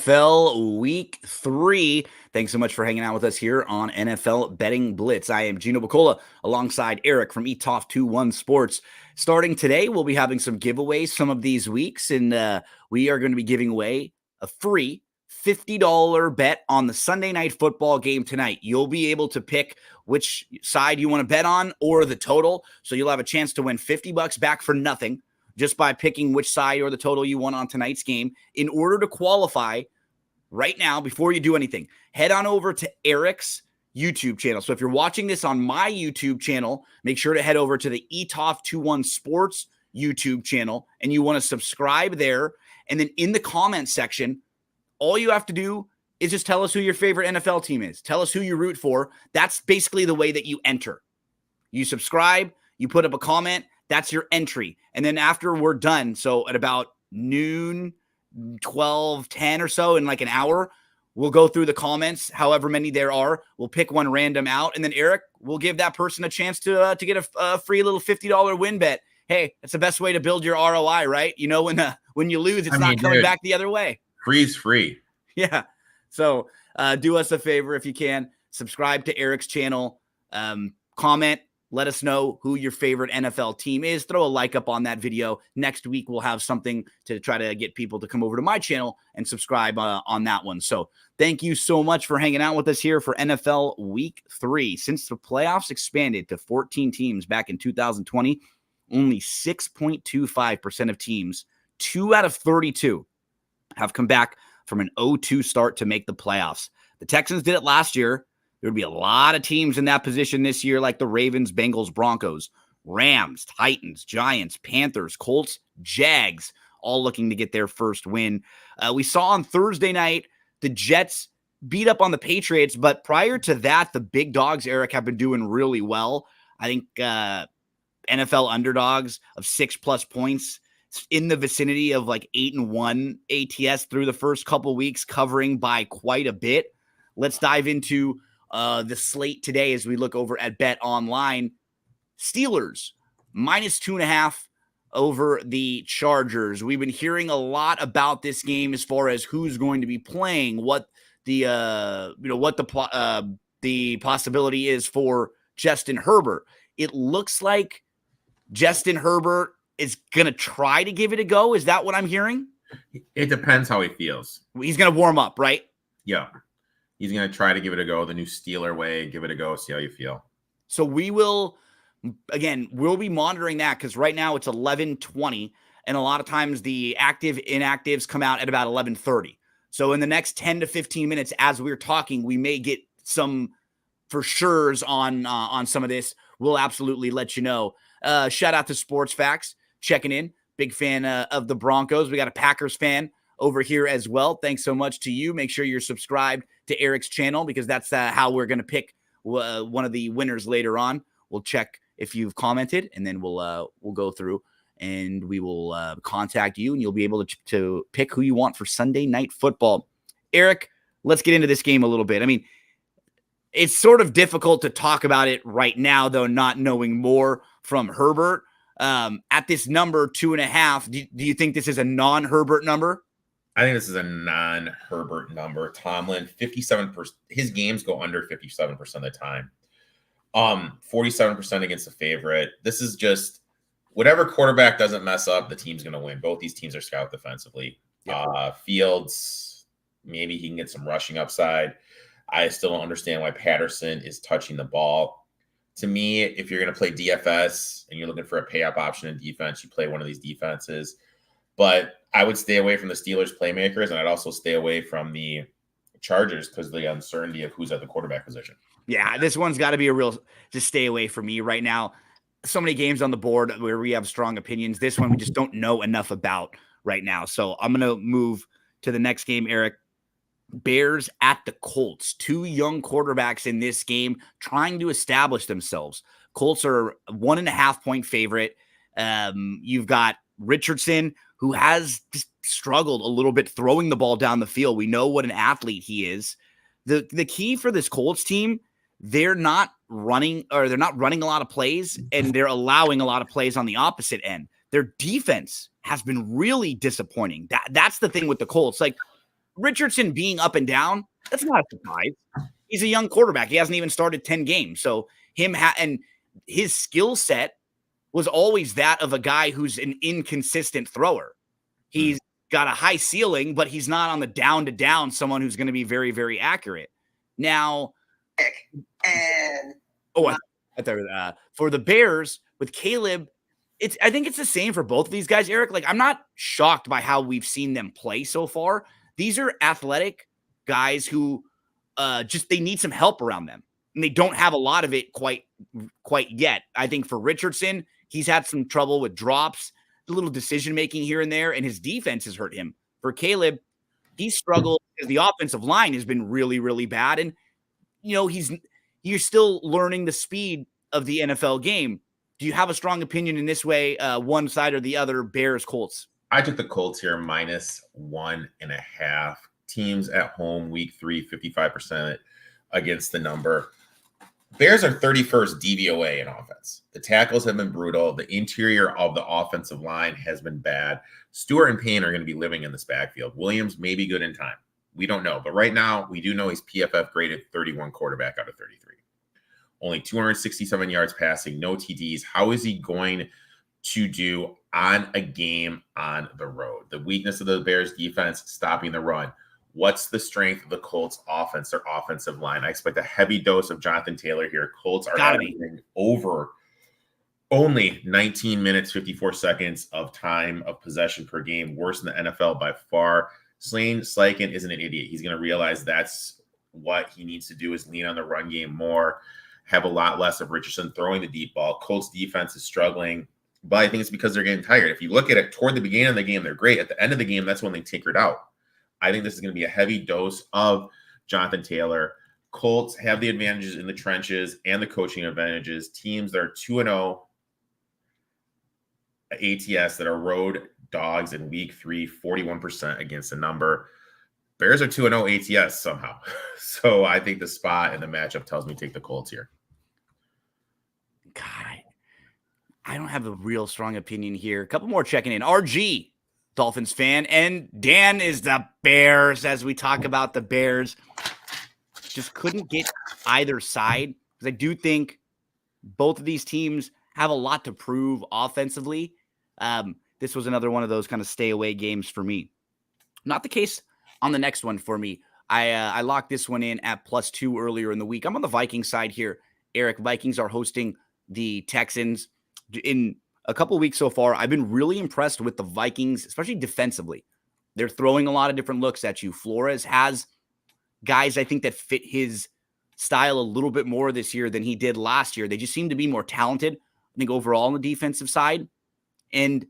NFL Week 3. Thanks so much for hanging out with us here on NFL Betting Blitz. I am Gino Bacola alongside Erik from ETOF21 Sports. Starting today, we'll be having some giveaways some of these weeks, and we are going to be giving away a free $50 bet on the Sunday night football game tonight. You'll be able to pick which side you want to bet on or the total, so you'll have a chance to win $50 back for nothing just by picking which side or the total you want on tonight's game. In order to qualify right now, before you do anything, head on over to Erik's YouTube channel. So if you're watching this on my YouTube channel, make sure to head over to the ETOF21 Sports YouTube channel, and you want to subscribe there. And then in the comments section, all you have to do is just tell us who your favorite NFL team is. Tell us who you root for. That's basically the way that you enter. You subscribe, you put up a comment, that's your entry. And then after we're done, so at about noon, 12:10 or so, in like an hour, we'll go through the comments, however many there are. We'll pick one random out, and then Erik will give that person a chance to get a free little $50 win bet. Hey, that's the best way to build your ROI, right? You know, when you lose, it's not coming back the other way. Freeze free. Yeah. So do us a favor if you can. Subscribe to Erik's channel. Comment. Let us know who your favorite NFL team is. Throw a like up on that video. Next week, we'll have something to try to get people to come over to my channel and subscribe on that one. So thank you so much for hanging out with us here for NFL Week 3. Since the playoffs expanded to 14 teams back in 2020, only 6.25% of teams, 2 out of 32, have come back from an 0-2 start to make the playoffs. The Texans did it last year. There would be a lot of teams in that position this year, like the Ravens, Bengals, Broncos, Rams, Titans, Giants, Panthers, Colts, Jags, all looking to get their first win. We saw on Thursday night the Jets beat up on the Patriots, but prior to that, the big dogs, Erik, have been doing really well. I think NFL underdogs of 6+ points in the vicinity of like 8-1 ATS through the first couple weeks, covering by quite a bit. Let's dive into the slate today as we look over at Bet Online. Steelers -2.5 over the Chargers. We've been hearing a lot about this game as far as who's going to be playing, what the the possibility is for Justin Herbert. It looks like Justin Herbert is going to try to give it a go. Is that what I'm hearing? It depends how he feels. He's going to warm up, right? Yeah. He's going to try to give it a go the new Steeler way. Give it a go. See how you feel. So we'll be monitoring that because right now it's 11:20, and a lot of times the active inactives come out at about 11:30. So in the next 10 to 15 minutes, as we're talking, we may get some for sure's on some of this. We'll absolutely let you know. Shout out to Sports Facts checking in. Big fan of the Broncos. We got a Packers fan over here as well. Thanks so much to you. Make sure you're subscribed to Erik's channel because that's how we're going to pick one of the winners later on. We'll check if you've commented, and then we'll go through and we will contact you, and you'll be able to pick who you want for Sunday night football. Erik, let's get into this game a little bit. I mean, it's sort of difficult to talk about it right now, though, not knowing more from Herbert. At this number, 2.5, do you think this is a non-Herbert number? I think this is a non-Herbert number. Tomlin, 57%. His games go under 57% of the time. 47% against the favorite. This is just whatever quarterback doesn't mess up, the team's going to win. Both these teams are scout defensively. Yep. Fields, maybe he can get some rushing upside. I still don't understand why Patterson is touching the ball. To me, if you're going to play DFS and you're looking for a pay-up option in defense, you play one of these defenses. But I would stay away from the Steelers playmakers, and I'd also stay away from the Chargers because of the uncertainty of who's at the quarterback position. Yeah, this one's got to be a real just stay away from me right now. So many games on the board where we have strong opinions. This one we just don't know enough about right now. So I'm going to move to the next game, Erik. Bears at the Colts. 2 young quarterbacks in this game trying to establish themselves. Colts are 1.5 point favorite. You've got Richardson, who has just struggled a little bit throwing the ball down the field. We know what an athlete he is. The key for this Colts team, they're not running a lot of plays, and they're allowing a lot of plays on the opposite end. Their defense has been really disappointing. That's the thing with the Colts. Like, Richardson being up and down, that's not a surprise. He's a young quarterback. He hasn't even started 10 games. So and his skill set was always that of a guy who's an inconsistent thrower. He's got a high ceiling, but he's not on the down to down, someone who's going to be very, very accurate. Now, for the Bears with Caleb, I think it's the same for both of these guys, Erik. Like, I'm not shocked by how we've seen them play so far. These are athletic guys who they need some help around them, and they don't have a lot of it quite yet. I think for Richardson, he's had some trouble with drops, a little decision making here and there, and his defense has hurt him. For Caleb, he struggled because the offensive line has been really, really bad, and you're still learning the speed of the NFL game. Do you have a strong opinion in this way, one side or the other, Bears, Colts? I took the Colts here -1.5. Teams at home, week 3, 55% against the number. Bears are 31st DVOA in offense. The tackles have been brutal. The interior of the offensive line has been bad. Stewart and Payne are going to be living in this backfield. Williams may be good in time. We don't know. But right now, we do know he's PFF graded 31 quarterback out of 33. Only 267 yards passing, no TDs. How is he going to do on a game on the road? The weakness of the Bears defense, stopping the run. What's the strength of the Colts offense, their offensive line? I expect a heavy dose of Jonathan Taylor here. Colts are averaging over only 19 minutes, 54 seconds of time of possession per game, worse than the NFL by far. Slane Steichen isn't an idiot. He's going to realize that's what he needs to do is lean on the run game more, have a lot less of Richardson throwing the deep ball. Colts defense is struggling, but I think it's because they're getting tired. If you look at it toward the beginning of the game, they're great. At the end of the game, that's when they tinkered out. I think this is going to be a heavy dose of Jonathan Taylor. Colts have the advantages in the trenches and the coaching advantages. Teams that are 2-0 ATS that are road dogs in week 3, 41% against the number. Bears are 2-0 ATS somehow. So I think the spot and the matchup tells me take the Colts here. God, I don't have a real strong opinion here. A couple more checking in. RG, Dolphins fan, and Dan is the Bears as we talk about the Bears. Just couldn't get either side because I do think both of these teams have a lot to prove offensively. This was another one of those kind of stay away games for me. Not the case on the next one for me. I locked this one in at +2 earlier in the week. I'm on the Vikings side here. Erik, Vikings are hosting the Texans. In a couple of weeks so far, I've been really impressed with the Vikings, especially defensively. They're throwing a lot of different looks at you. Flores has guys, I think, that fit his style a little bit more this year than he did last year. They just seem to be more talented, I think, overall on the defensive side. And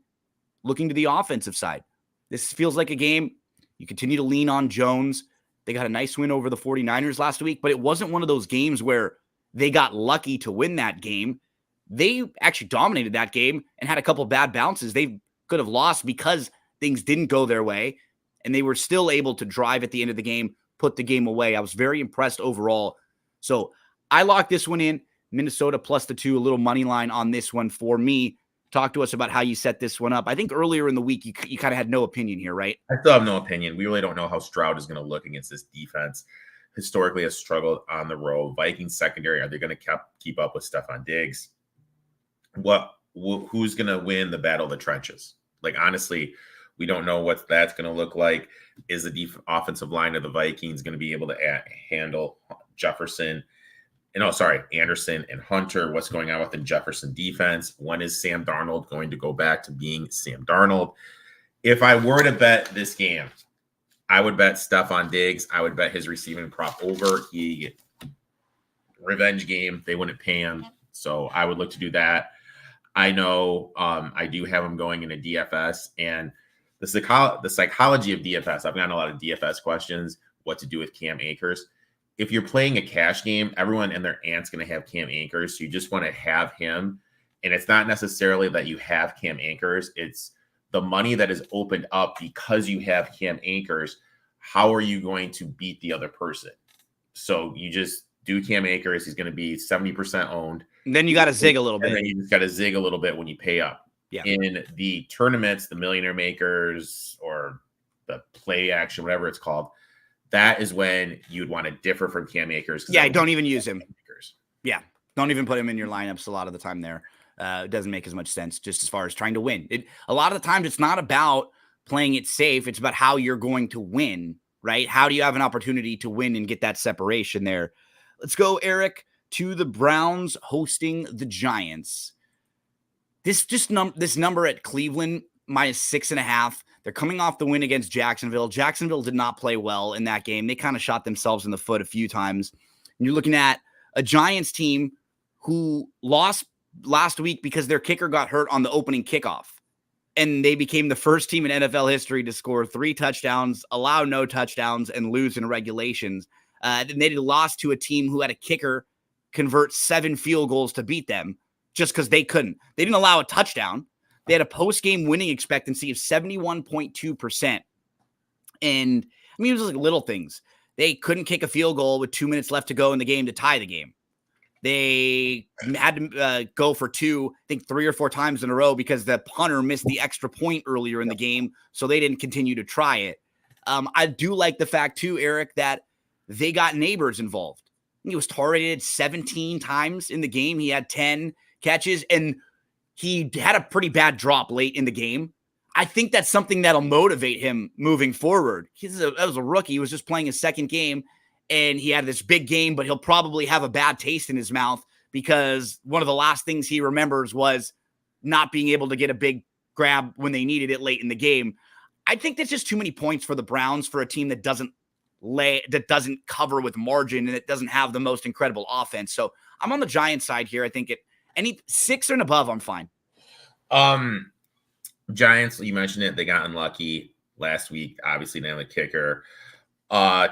looking to the offensive side, this feels like a game you continue to lean on Jones. They got a nice win over the 49ers last week, but it wasn't one of those games where they got lucky to win that game. They actually dominated that game and had a couple bad bounces. They could have lost because things didn't go their way, and they were still able to drive at the end of the game, put the game away. I was very impressed overall. So I locked this one in. Minnesota +2, a little money line on this one for me. Talk to us about how you set this one up. I think earlier in the week, you kind of had no opinion here, right? I still have no opinion. We really don't know how Stroud is going to look against this defense. Historically has struggled on the road. Vikings secondary, are they going to keep up with Stephon Diggs? Who's going to win the battle of the trenches? Like, honestly, we don't know what that's going to look like. Is the offensive line of the Vikings going to be able to handle Anderson and Hunter? What's going on with the Jefferson defense? When is Sam Darnold going to go back to being Sam Darnold? If I were to bet this game, I would bet Stephon Diggs. I would bet his receiving prop over. Revenge game. They wouldn't pay him. So I would look to do that. I know I do have him going in a DFS, and the psychology of DFS. I've gotten a lot of DFS questions. What to do with Cam Akers? If you're playing a cash game, everyone and their aunt's going to have Cam Akers. So you just want to have him. And it's not necessarily that you have Cam Akers. It's the money that is opened up because you have Cam Akers. How are you going to beat the other person? So you just do Cam Akers. He's going to be 70% owned. And then you got to zig a little bit. And then you just got to zig a little bit when you pay up. Yeah. In the tournaments, the Millionaire Makers or the play action, whatever it's called, that is when you'd want to differ from Cam Akers. Yeah, don't even use him. Yeah, don't even put him in your lineups a lot of the time there. It doesn't make as much sense just as far as trying to win. A lot of the times it's not about playing it safe. It's about how you're going to win, right? How do you have an opportunity to win and get that separation there? Let's go, Erik, to the Browns hosting the Giants. This number at Cleveland, -6.5. They're coming off the win against Jacksonville. Jacksonville did not play well in that game. They kind of shot themselves in the foot a few times. And you're looking at a Giants team who lost last week because their kicker got hurt on the opening kickoff. And they became the first team in NFL history to score 3 touchdowns, allow no touchdowns, and lose in regulations. And they lost to a team who had a kicker convert 7 field goals to beat them just because they couldn't. They didn't allow a touchdown. They had a post-game winning expectancy of 71.2%. And I mean, it was like little things. They couldn't kick a field goal with 2 minutes left to go in the game to tie the game. They had to go for 2, I think 3 or 4 times in a row because the punter missed the extra point earlier in the game, so they didn't continue to try it. I do like the fact, too, Erik, that they got Neighbors involved. He was targeted 17 times in the game. He had 10 catches, and he had a pretty bad drop late in the game. I think that's something that'll motivate him moving forward. That was a rookie. He was just playing his second game, and he had this big game, but he'll probably have a bad taste in his mouth because one of the last things he remembers was not being able to get a big grab when they needed it late in the game. I think that's just too many points for the Browns for a team that doesn't cover with margin and it doesn't have the most incredible offense. So I'm on the Giants side here. I think any 6 and above, I'm fine. Giants, you mentioned it. They got unlucky last week. Obviously, they have a kicker.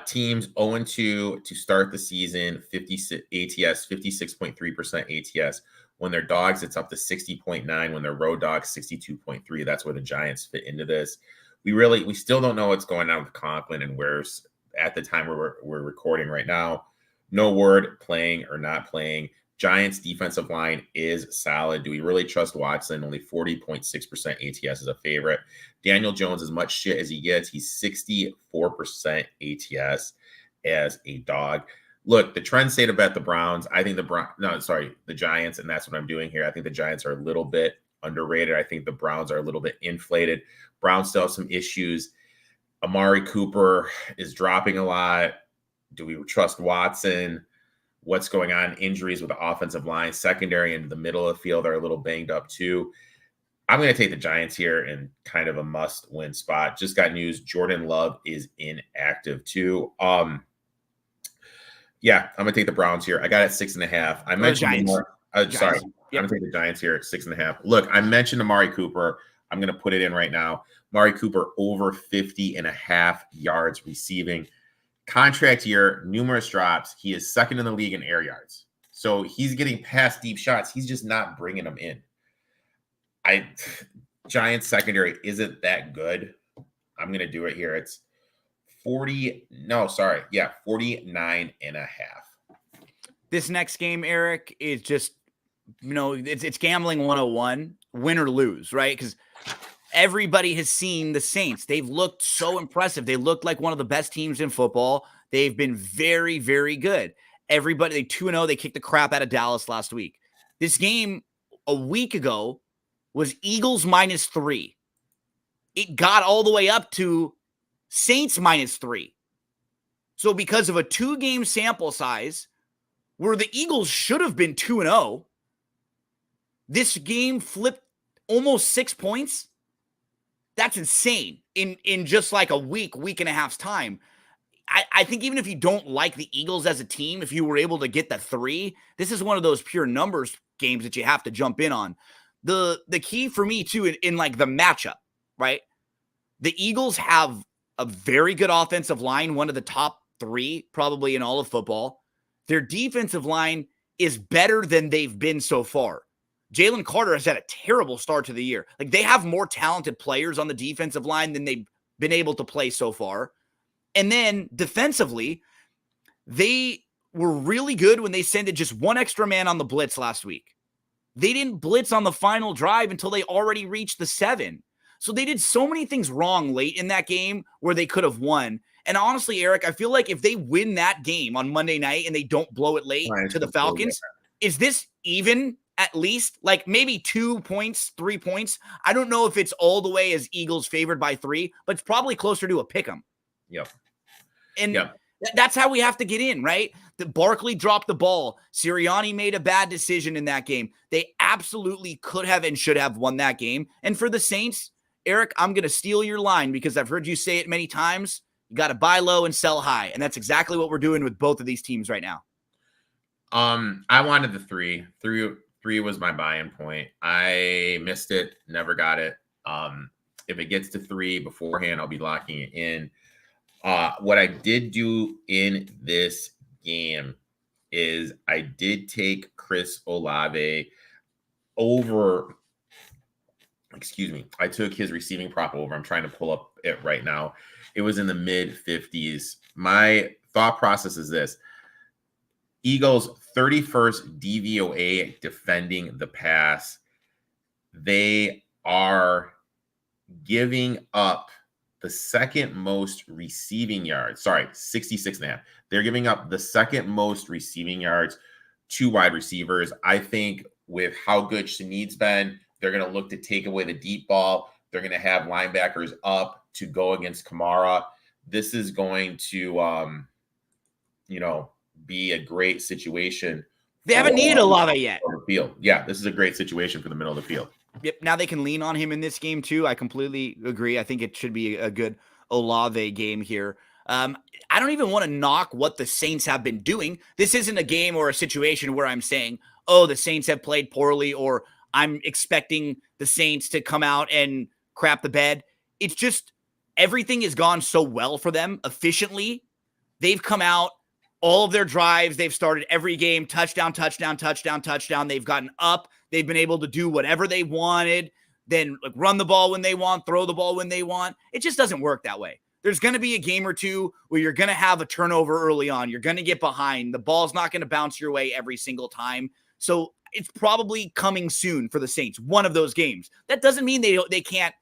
Teams 0-2 to start the season, 56 ATS, 56.3% ATS. When they're dogs, it's up to 60.9. When they're road dogs, 62.3. That's where the Giants fit into this. We still don't know what's going on with Conklin and where's at the time we're recording right now. No word playing or not playing. Giants defensive line is solid. Do we really trust Watson? Only 40.6% ATS is a favorite. Daniel Jones, as much shit as he gets, he's 64% ATS as a dog. Look, the trend say to bet the Browns. I think the Giants, and that's what I'm doing here. I think the Giants are a little bit underrated. I think the Browns are a little bit inflated. Browns still have some issues. Amari Cooper is dropping a lot. Do we trust Watson? What's going on? Injuries with the offensive line, secondary into the middle of the field are a little banged up too. I'm going to take the Giants here in kind of a must-win spot. Just got news. Jordan Love is inactive too. Yeah, I'm going to take the Browns here. I got it 6.5. I mentioned more. Sorry. Yep. I'm going to take the Giants here at 6.5. Look, I mentioned Amari Cooper. I'm going to put it in right now. Amari Cooper over 50.5 yards receiving. Contract year, numerous drops. He is second in the league in air yards. So he's getting past deep shots. He's just not bringing them in. Giants secondary isn't that good. I'm going to do it here. It's 49.5. This next game, Erik, is just, it's gambling 101, win or lose, right? Because everybody has seen the Saints. They've looked so impressive. They looked like one of the best teams in football. They've been very, very good. They 2-0. They kicked the crap out of Dallas last week. This game a week ago was Eagles -3. It got all the way up to Saints -3. So because of a 2-game sample size where the Eagles should have been 2-0, this game flipped almost 6 points. That's insane in just like a week and a half's time. I think even if you don't like the Eagles as a team, if you were able to get the 3, this is one of those pure numbers games that you have to jump in on. The key for me too in like the matchup, right? The Eagles have a very good offensive line, one of the top 3 probably in all of football. Their defensive line is better than they've been so far. Jalen Carter has had a terrible start to the year. Like, they have more talented players on the defensive line than they've been able to play so far. And then defensively, they were really good when they sent just one extra man on the blitz last week. They didn't blitz on the final drive until they already reached the 7. So they did so many things wrong late in that game where they could have won. And honestly, Erik, I feel like if they win that game on Monday night and they don't blow it late to the Falcons, is this even at least? Like maybe 2 points, 3 points. I don't know if it's all the way as Eagles favored by 3, but it's probably closer to a pick 'em. Yep. And that's how we have to get in, right? The Barkley dropped the ball. Sirianni made a bad decision in that game. They absolutely could have and should have won that game. And for the Saints, Erik, I'm going to steal your line because I've heard you say it many times. You got to buy low and sell high. And that's exactly what we're doing with both of these teams right now. I wanted the 3. 3 was my buy-in point. I missed it, never got it. If it gets to 3 beforehand, I'll be locking it in. What I did do in this game is I did take Chris Olave over. Excuse me. I took his receiving prop over. I'm trying to pull up it right now. It was in the mid 50s. My thought process is this. Eagles 31st DVOA defending the pass. They are giving up the second most receiving yards. 66.5. They're giving up the second most receiving yards to wide receivers. I think with how good Shaneed's been, they're going to look to take away the deep ball. They're going to have linebackers up to go against Kamara. This is going to, be a great situation. They haven't needed Olave yet. Field. Yeah, this is a great situation for the middle of the field. Yep. Now they can lean on him in this game too. I completely agree. I think it should be a good Olave game here. I don't even want to knock what the Saints have been doing. This isn't a game or a situation where I'm saying, oh, the Saints have played poorly, or I'm expecting the Saints to come out and crap the bed. It's just everything has gone so well for them efficiently. They've come out, all of their drives, they've started every game, touchdown, touchdown, touchdown, touchdown. They've gotten up. They've been able to do whatever they wanted, then run the ball when they want, throw the ball when they want. It just doesn't work that way. There's going to be a game or two where you're going to have a turnover early on. You're going to get behind. The ball's not going to bounce your way every single time. So it's probably coming soon for the Saints, one of those games. That doesn't mean they can't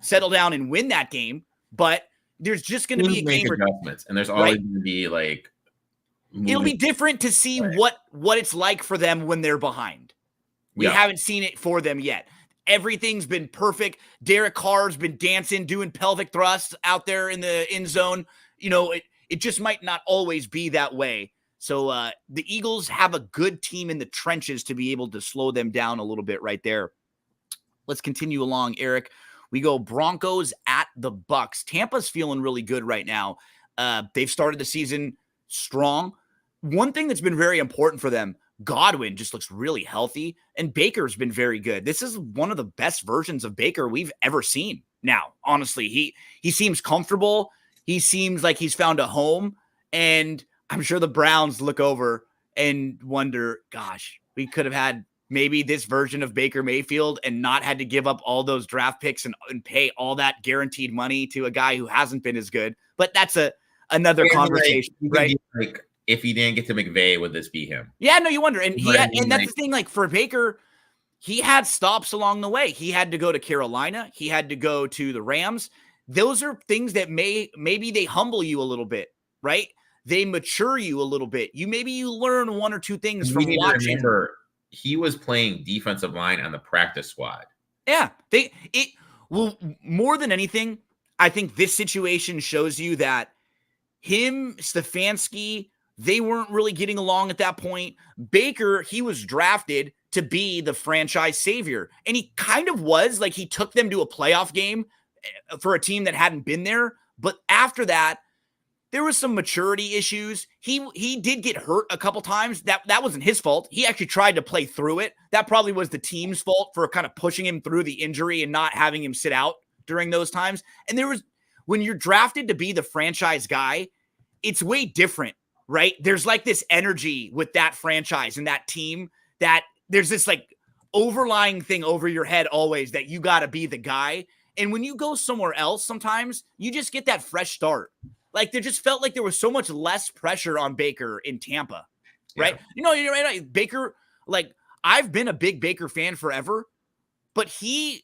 settle down and win that game, but there's just going to be a game adjustments, and there's always going to be like it'll be different to see what it's like for them when they're behind. We haven't seen it for them yet. Everything's been perfect. Derek Carr's been dancing, doing pelvic thrusts out there in the end zone. It just might not always be that way. So the Eagles have a good team in the trenches to be able to slow them down a little bit right there. Let's continue along, Erik. We go Broncos at the Bucks. Tampa's feeling really good right now. They've started the season strong. One thing that's been very important for them, Godwin just looks really healthy, and Baker's been very good. This is one of the best versions of Baker we've ever seen. Now, honestly, he seems comfortable. He seems like he's found a home, and I'm sure the Browns look over and wonder, gosh, we could have had maybe this version of Baker Mayfield and not had to give up all those draft picks and pay all that guaranteed money to a guy who hasn't been as good. But that's another conversation, right? Like, if he didn't get to McVay, would this be him? Yeah, no, you wonder. And that's the thing, like for Baker, he had stops along the way. He had to go to Carolina. He had to go to the Rams. Those are things that maybe they humble you a little bit, right? They mature you a little bit. Maybe you learn one or two things from watching. Remember, he was playing defensive line on the practice squad. Yeah. More than anything, I think this situation shows you that him, Stefanski, they weren't really getting along at that point. Baker, he was drafted to be the franchise savior. And he kind of was. Like, he took them to a playoff game for a team that hadn't been there. But after that, there was some maturity issues. He did get hurt a couple times. That wasn't his fault. He actually tried to play through it. That probably was the team's fault for kind of pushing him through the injury and not having him sit out during those times. And when you're drafted to be the franchise guy, it's way different, right? There's like this energy with that franchise and that team that there's this like overlying thing over your head always that you got to be the guy. And when you go somewhere else, sometimes you just get that fresh start. Like, there just felt like there was so much less pressure on Baker in Tampa, right? Yeah. You're right. Baker, like, I've been a big Baker fan forever, but he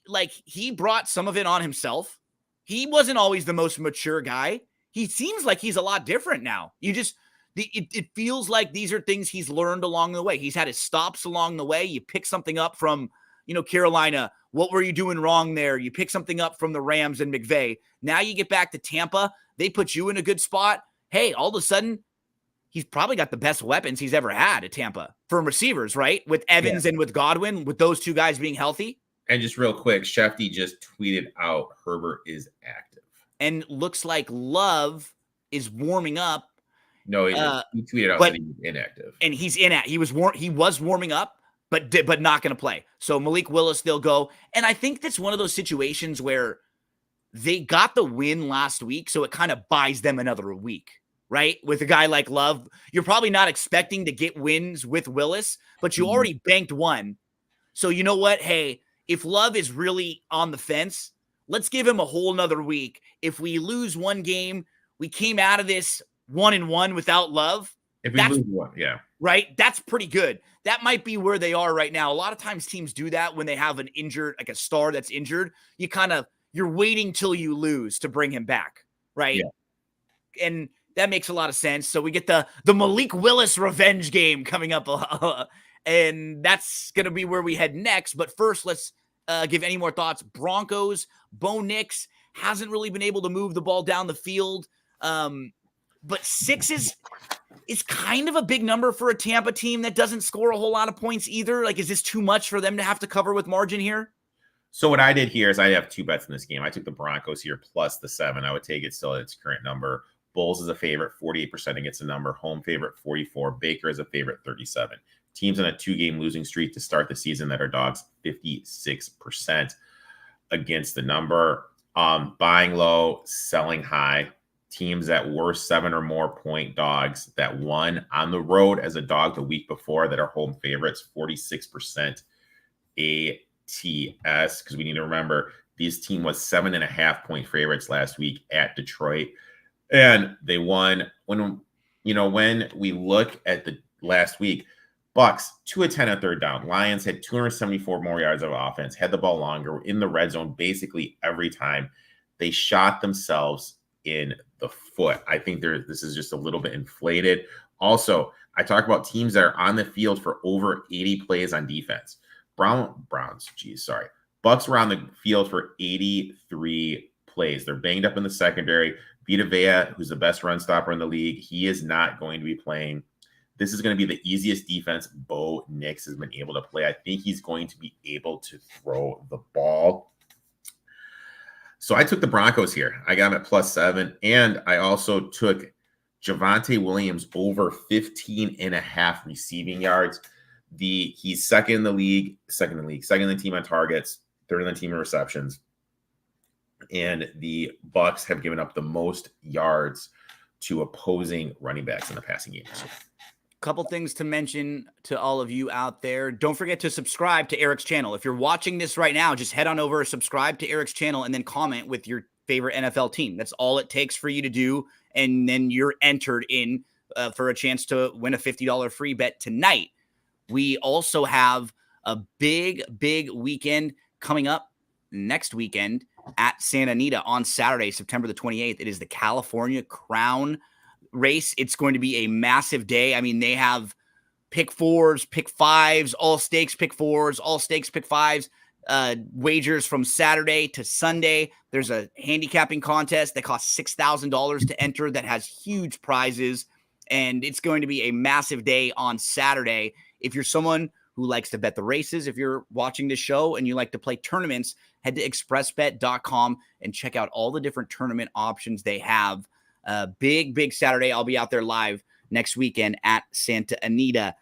brought some of it on himself. He wasn't always the most mature guy. He seems like he's a lot different now. It feels like these are things he's learned along the way. He's had his stops along the way. You pick something up from, Carolina. What were you doing wrong there? You pick something up from the Rams and McVay. Now you get back to Tampa. They put you in a good spot. Hey, all of a sudden, he's probably got the best weapons he's ever had at Tampa for receivers, right? With Evans and with Godwin, with those two guys being healthy. And just real quick, Shefty just tweeted out Herbert is active. And looks like Love is warming up. No, he tweeted out that he's inactive. And he's inactive. He was warming up, but not going to play. So Malik Willis, they'll go. And I think that's one of those situations where they got the win last week, so it kind of buys them another week, right? With a guy like Love, you're probably not expecting to get wins with Willis, but you already banked one. So you know what? Hey, if Love is really on the fence, let's give him a whole nother week. If we lose one game, we came out of this 1-1 without Love. If we lose one, yeah. Right? That's pretty good. That might be where they are right now. A lot of times teams do that when they have an injured, like a star that's injured. You're waiting till you lose to bring him back, right? Yeah. And that makes a lot of sense. So we get the Malik Willis revenge game coming up, and that's going to be where we head next. But first, let's give any more thoughts. Broncos, Bo Nix hasn't really been able to move the ball down the field. But 6 is kind of a big number for a Tampa team that doesn't score a whole lot of points either. Like, is this too much for them to have to cover with margin here? So what I did here is I have 2 bets in this game. I took the Broncos here plus the 7. I would take it still at its current number. Bulls is a favorite, 48% against the number. Home favorite, 44. Baker is a favorite, 37. Teams on a 2-game losing streak to start the season that are dogs, 56% against the number. Buying low, selling high. Teams that were 7 or more point dogs that won on the road as a dog the week before that are home favorites, 46% ATS, because we need to remember this team was 7.5 point favorites last week at Detroit, and they won. When we look at the last week, Bucks 2 of 10 at third down. Lions had 274 more yards of offense, had the ball longer, in the red zone basically every time. They shot themselves in the foot. I think this is just a little bit inflated. Also, I talk about teams that are on the field for over 80 plays on defense. Bucks were on the field for 83 plays. They're banged up in the secondary. Vita Vea, who's the best run stopper in the league, he is not going to be playing. This is going to be the easiest defense Bo Nix has been able to play. I think he's going to be able to throw the ball. So I took the Broncos here. I got them at plus 7. And I also took Javonte Williams over 15.5 receiving yards. He's second in the team on targets, third in the team in receptions. And the Bucks have given up the most yards to opposing running backs in the passing game. Couple things to mention to all of you out there. Don't forget to subscribe to Erik's channel. If you're watching this right now, just head on over, subscribe to Erik's channel, and then comment with your favorite NFL team. That's all it takes for you to do. And then you're entered in for a chance to win a $50 free bet tonight. We also have a big weekend coming up next weekend at Santa Anita on Saturday, September the 28th. It is the California Crown race. It's going to be a massive day. I mean, they have pick 4s, pick 5s, all stakes pick 4s, all stakes pick 5s, wagers from Saturday to Sunday. There's a handicapping contest that costs $6,000 to enter that has huge prizes, and it's going to be a massive day on Saturday. If you're someone who likes to bet the races, if you're watching this show and you like to play tournaments, head to expressbet.com and check out all the different tournament options they have. Big Saturday. I'll be out there live next weekend at Santa Anita.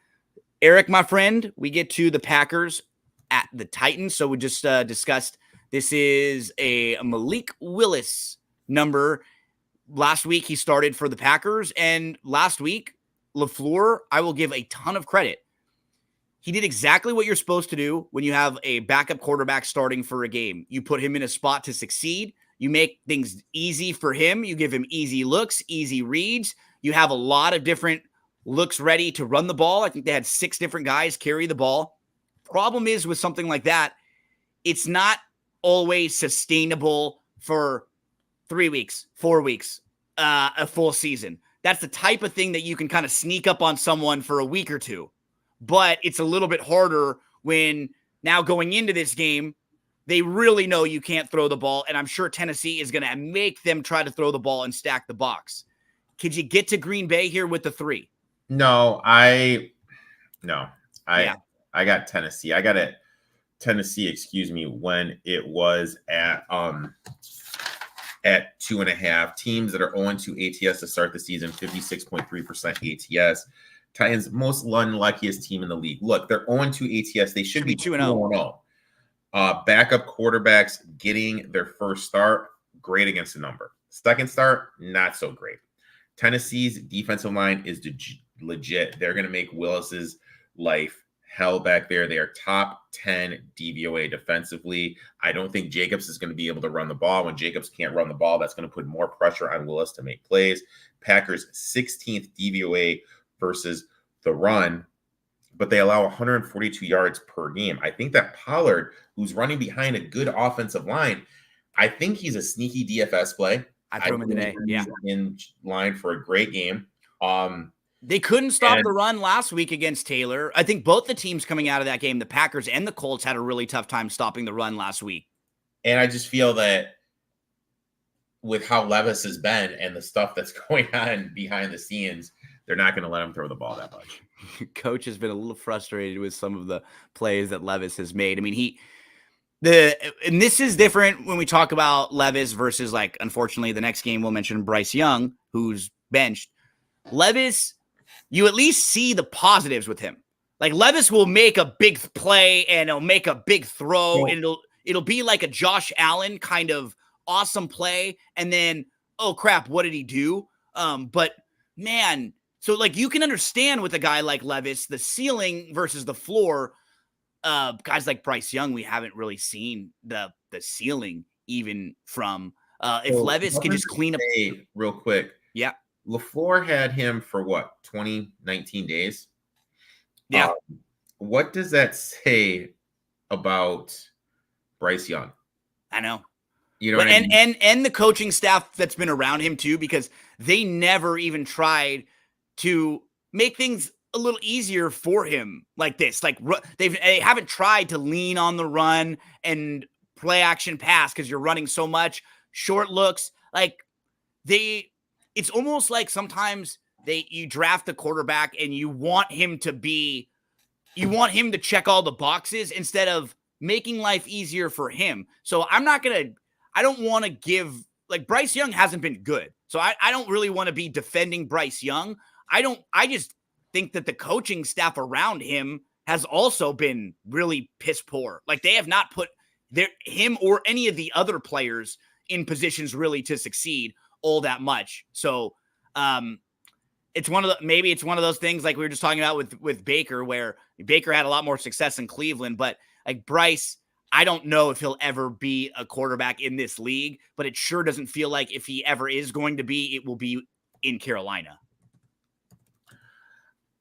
Erik, my friend, we get to the Packers at the Titans. So we just discussed this is a Malik Willis number. Last week he started for the Packers, and last week LaFleur, I will give a ton of credit. He did exactly what you're supposed to do when you have a backup quarterback starting for a game. You put him in a spot to succeed. You make things easy for him. You give him easy looks, easy reads. You have a lot of different looks ready to run the ball. I think they had 6 different guys carry the ball. Problem is with something like that, it's not always sustainable for 3 weeks, 4 weeks, a full season. That's the type of thing that you can kind of sneak up on someone for a week or two. But it's a little bit harder when now going into this game, they really know you can't throw the ball. And I'm sure Tennessee is going to make them try to throw the ball and stack the box. Could you get to Green Bay here with the 3? I got Tennessee. I got it. Tennessee, when it was at 2.5. Teams that are 0-2 ATS to start the season, 56.3% ATS. Titans, most unluckiest team in the league. Look, they're 0-2 ATS. They should be 2-0. Backup quarterbacks getting their first start, great against the number. Second start, not so great. Tennessee's defensive line is legit. They're going to make Willis's life hell back there. They are top 10 DVOA defensively. I don't think Jacobs is going to be able to run the ball. When Jacobs can't run the ball, that's going to put more pressure on Willis to make plays. Packers 16th DVOA versus the run, but they allow 142 yards per game. I think that Pollard, who's running behind a good offensive line, I think he's a sneaky DFS play. I threw him in today. Yeah. In line for a great game. They couldn't stop the run last week against Taylor. I think both the teams coming out of that game, the Packers and the Colts, had a really tough time stopping the run last week. And I just feel that with how Levis has been and the stuff that's going on behind the scenes, they're not going to let him throw the ball that much. Coach has been a little frustrated with some of the plays that Levis has made. I mean, and this is different when we talk about Levis versus, like, unfortunately, the next game we'll mention Bryce Young, who's benched. Levis, you at least see the positives with him. Like, Levis will make a big play and he'll make a big throw, and it'll be like a Josh Allen kind of awesome play, and then, oh crap, what did he do? But man, so like you can understand with a guy like Levis, the ceiling versus the floor. Guys like Bryce Young, we haven't really seen the ceiling even from. If Levis can just clean up real quick. Yeah. LaFleur had him for what, 19 days? Yeah. What does that say about Bryce Young? I know. You know what I mean? And the coaching staff that's been around him too, because they never even tried to make things a little easier for him like this. Like they haven't tried to lean on the run and play action pass because you're running so much short looks. Like it's almost like sometimes you draft the quarterback and you want him to check all the boxes instead of making life easier for him. So I don't want to give, like, Bryce Young hasn't been good. So I don't really want to be defending Bryce Young. I just think that the coaching staff around him has also been really piss poor. Like, they have not put him or any of the other players in positions really to succeed all that much. So it's one of those things like we were just talking about with Baker, where Baker had a lot more success in Cleveland, but like Bryce, I don't know if he'll ever be a quarterback in this league, but it sure doesn't feel like if he ever is going to be, it will be in Carolina.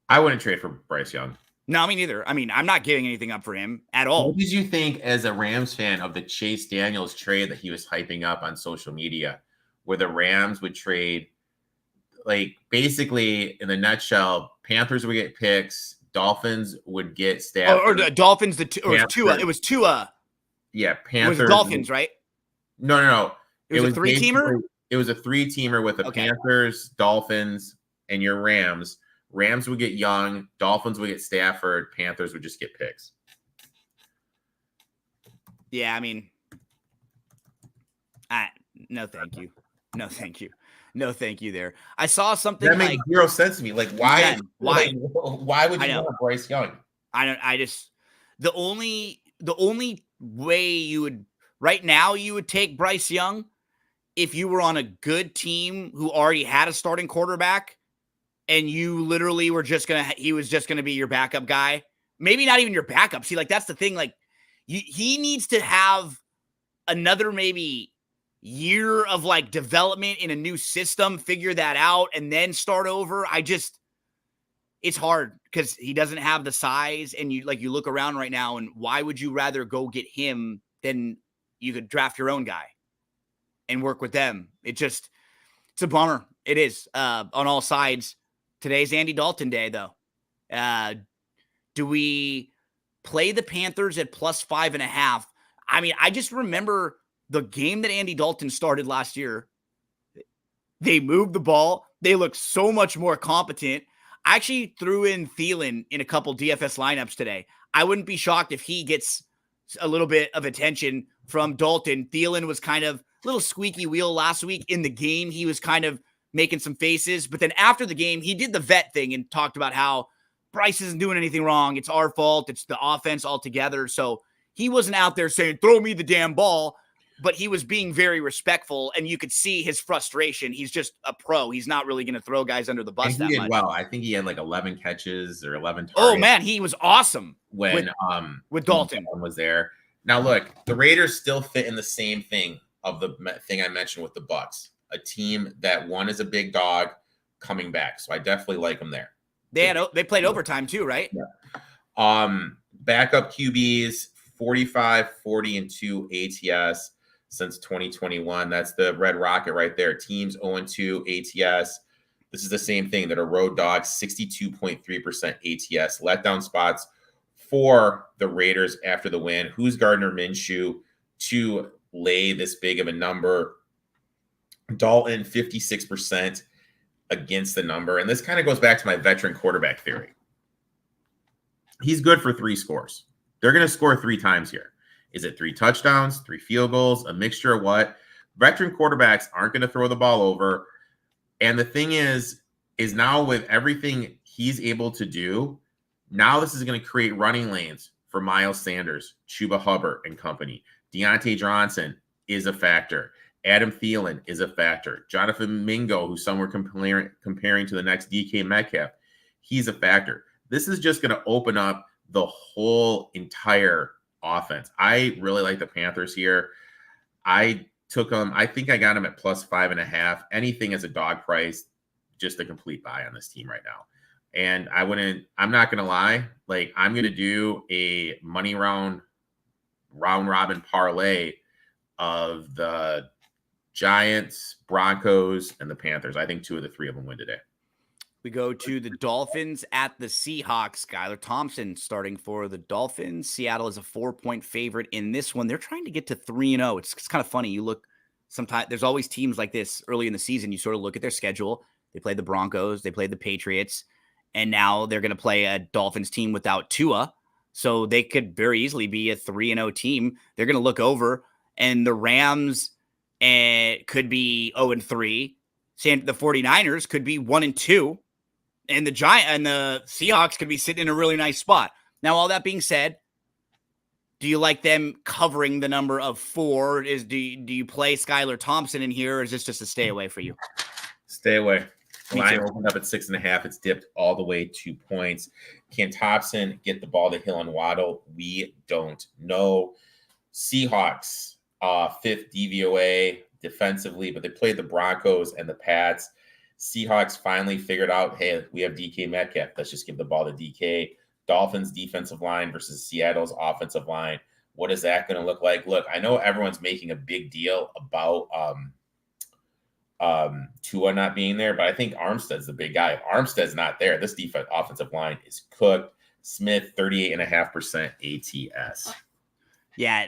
I wouldn't trade for Bryce Young. No, me neither. I mean, I'm not giving anything up for him at all. What did you think as a Rams fan of the Chase Daniels trade that he was hyping up on social media, where the Rams would trade, like, basically in the nutshell, Panthers would get picks, Dolphins would get Stafford. Or the Dolphins, it was Tua. Yeah, Panthers. It was Dolphins, right? No. It was a three-teamer? It was a three-teamer with the Panthers, Dolphins, and your Rams. Rams would get Young, Dolphins would get Stafford, Panthers would just get picks. Yeah, I mean, no, thank you. No, thank you. No, thank you there. I saw something that makes zero sense to me. Like, why? Why? Why would you want Bryce Young? The only way you would right now, you would take Bryce Young if you were on a good team who already had a starting quarterback and you literally were he was just gonna be your backup guy. Maybe not even your backup. See, like, that's the thing. Like, he needs to have another maybe year of like development in a new system, figure that out, and then start over. It's hard because he doesn't have the size, and you look around right now, and why would you rather go get him then you could draft your own guy and work with them. It's a bummer. It is on all sides. Today's Andy Dalton day, though. Do we play the Panthers at plus 5.5? I mean, I just remember the game that Andy Dalton started last year. They moved the ball. They looked so much more competent. I actually threw in Thielen in a couple DFS lineups today. I wouldn't be shocked if he gets a little bit of attention from Dalton. Thielen was kind of a little squeaky wheel last week. In the game, he was kind of making some faces. But then after the game, he did the vet thing and talked about how Bryce isn't doing anything wrong. It's our fault. It's the offense altogether. So he wasn't out there saying, throw me the damn ball. But he was being very respectful, and you could see his frustration. He's just a pro. He's not really going to throw guys under the bus that much. Well, I think he had like 11 catches or 11 targets. Oh, man, he was awesome when Dalton was there. Now, look, the Raiders still fit in the same thing of the thing I mentioned with the Bucs, a team that one is a big dog coming back. So I definitely like them there. They played overtime too, right? Yeah. Backup QBs, 45, 40, and 2 ATS. Since 2021. That's the red rocket right there. Teams 0-2 ATS. This is the same thing that a road dog, 62.3% ATS. Letdown spots for the Raiders after the win. Who's Gardner Minshew to lay this big of a number? Dalton, 56% against the number. And this kind of goes back to my veteran quarterback theory. He's good for 3 scores. They're going to score 3 times here. Is it 3 touchdowns, 3 field goals, a mixture of what? Veteran quarterbacks aren't going to throw the ball over. And the thing is now with everything he's able to do, now this is going to create running lanes for Miles Sanders, Chuba Hubbard and company. Deontay Johnson is a factor. Adam Thielen is a factor. Jonathan Mingo, who some were comparing to the next DK Metcalf, he's a factor. This is just going to open up the whole entire offense. I really like the Panthers here. I took them. I think I got them at plus 5.5. Anything as a dog price, just a complete buy on this team right now. And I'm not going to lie. Like, I'm going to do a money round robin parlay of the Giants, Broncos, and the Panthers. I think 2 of the 3 of them win today. We go to the Dolphins at the Seahawks. Skylar Thompson starting for the Dolphins. Seattle is a 4-point favorite in this one. They're trying to get to 3-0. It's kind of funny. You look, sometimes there's always teams like this early in the season. You sort of look at their schedule. They played the Broncos. They played the Patriots. And now they're going to play a Dolphins team without Tua. So they could very easily be a 3-0 team. They're going to look over. And the Rams could be 0-3. The 49ers could be 1-2. And the Seahawks could be sitting in a really nice spot. Now, all that being said, do you like them covering the number of 4? Do you play Skylar Thompson in here, or is this just a stay away for you? Stay away. Line opened up at 6.5. It's dipped all the way 2 points. Can Thompson get the ball to Hill and Waddle? We don't know. Seahawks, 5th DVOA defensively, but they played the Broncos and the Pats. Seahawks finally figured out, hey, we have DK Metcalf. Let's just give the ball to DK. Dolphins defensive line versus Seattle's offensive line. What is that going to look like? Look, I know everyone's making a big deal about Tua not being there, but I think Armstead's the big guy. If Armstead's not there, this offensive line is cooked. Smith, 38.5% ATS. Yeah,